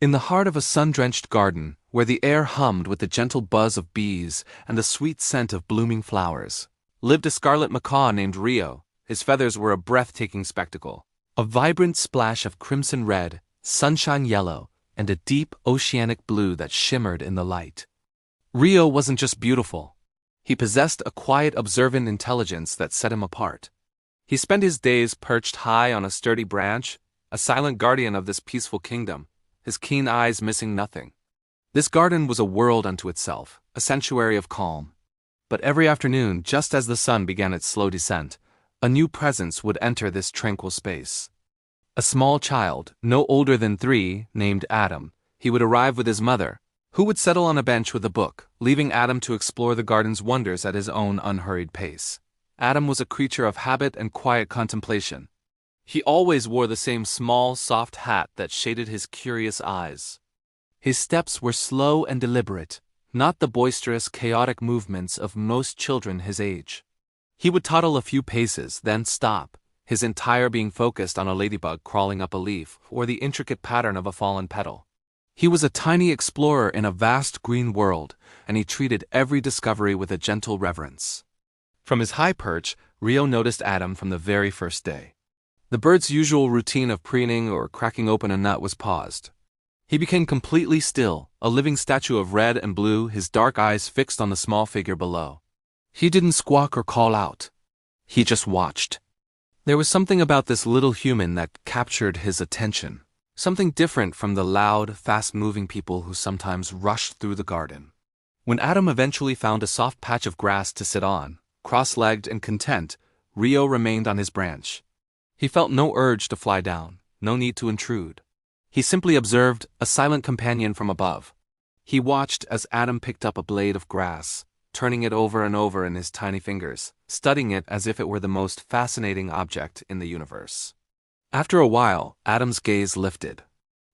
In the heart of a sun-drenched garden, where the air hummed with the gentle buzz of bees and the sweet scent of blooming flowers, lived a scarlet macaw named Rio. His feathers were a breathtaking spectacle. A vibrant splash of crimson red, sunshine yellow, and a deep oceanic blue that shimmered in the light. Rio wasn't just beautiful. He possessed a quiet, observant intelligence that set him apart. He spent his days perched high on a sturdy branch, a silent guardian of this peaceful kingdom, his keen eyes missing nothing. This garden was a world unto itself, a sanctuary of calm. But every afternoon, just as the sun began its slow descent, a new presence would enter this tranquil space. A small child, no older than 3, named Adam. He would arrive with his mother, who would settle on a bench with a book, leaving Adam to explore the garden's wonders at his own unhurried pace. Adam was a creature of habit and quiet contemplation. He always wore the same small, soft hat that shaded his curious eyes. His steps were slow and deliberate, not the boisterous, chaotic movements of most children his age. He would toddle a few paces, then stop, his entire being focused on a ladybug crawling up a leaf or the intricate pattern of a fallen petal. He was a tiny explorer in a vast green world, and he treated every discovery with a gentle reverence. From his high perch, Rio noticed Adam from the very first day. The bird's usual routine of preening or cracking open a nut was paused. He became completely still, a living statue of red and blue, his dark eyes fixed on the small figure below. He didn't squawk or call out. He just watched. There was something about this little human that captured his attention, something different from the loud, fast-moving people who sometimes rushed through the garden. When Adam eventually found a soft patch of grass to sit on, cross-legged and content, Rio remained on his branch. He felt no urge to fly down, no need to intrude. He simply observed, a silent companion from above. He watched as Adam picked up a blade of grass, turning it over and over in his tiny fingers, studying it as if it were the most fascinating object in the universe. After a while, Adam's gaze lifted.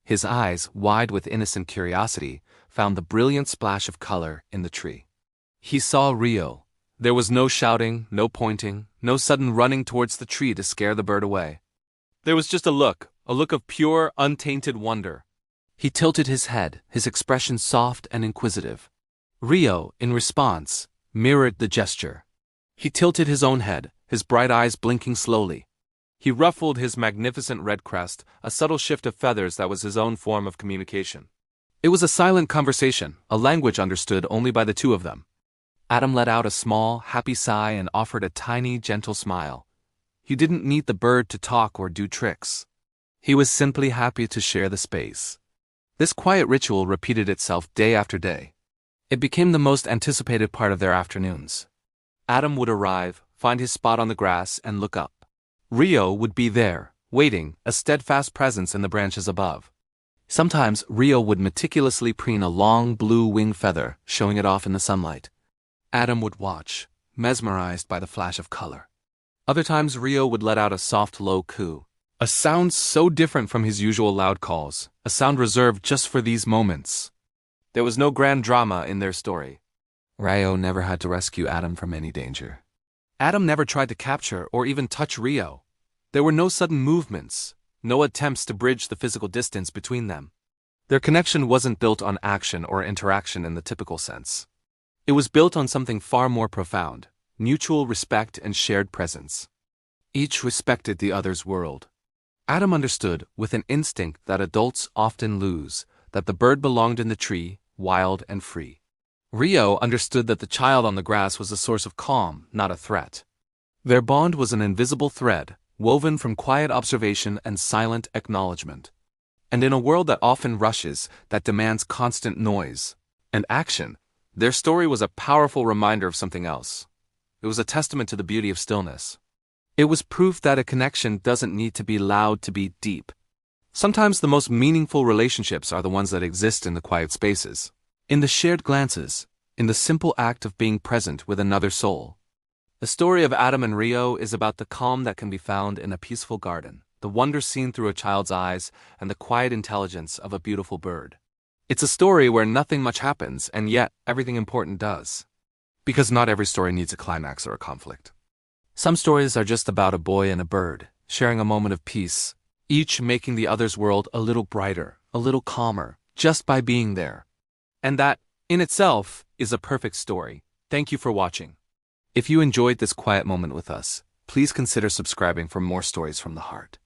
His eyes, wide with innocent curiosity, found the brilliant splash of color in the tree. He saw Rio. There was no shouting, no pointing, no sudden running towards the tree to scare the bird away. There was just a look of pure, untainted wonder. He tilted his head, his expression soft and inquisitive. Rio, in response, mirrored the gesture. He tilted his own head, his bright eyes blinking slowly. He ruffled his magnificent red crest, a subtle shift of feathers that was his own form of communication. It was a silent conversation, a language understood only by the two of them. Adam let out a small, happy sigh and offered a tiny, gentle smile. He didn't need the bird to talk or do tricks. He was simply happy to share the space. This quiet ritual repeated itself day after day. It became the most anticipated part of their afternoons. Adam would arrive, find his spot on the grass, and look up. Rio would be there, waiting, a steadfast presence in the branches above. Sometimes Rio would meticulously preen a long blue wing feather, showing it off in the sunlight. Adam would watch, mesmerized by the flash of color. Other times Rio would let out a soft low coo, a sound so different from his usual loud calls, a sound reserved just for these moments. There was no grand drama in their story. Rio never had to rescue Adam from any danger. Adam never tried to capture or even touch Rio. There were no sudden movements, no attempts to bridge the physical distance between them. Their connection wasn't built on action or interaction in the typical sense. It was built on something far more profound, mutual respect and shared presence. Each respected the other's world. Adam understood, with an instinct that adults often lose, that the bird belonged in the tree, wild and free. Rio understood that the child on the grass was a source of calm, not a threat. Their bond was an invisible thread, woven from quiet observation and silent acknowledgement. And in a world that often rushes, that demands constant noise and action, their story was a powerful reminder of something else. It was a testament to the beauty of stillness. It was proof that a connection doesn't need to be loud to be deep. Sometimes the most meaningful relationships are the ones that exist in the quiet spaces, in the shared glances, in the simple act of being present with another soul. The story of Adam and Rio is about the calm that can be found in a peaceful garden, the wonder seen through a child's eyes, and the quiet intelligence of a beautiful bird. It's a story where nothing much happens, and yet everything important does. Because not every story needs a climax or a conflict. Some stories are just about a boy and a bird, sharing a moment of peace, each making the other's world a little brighter, a little calmer, just by being there. And that, in itself, is a perfect story. Thank you for watching. If you enjoyed this quiet moment with us, please consider subscribing for more stories from the heart.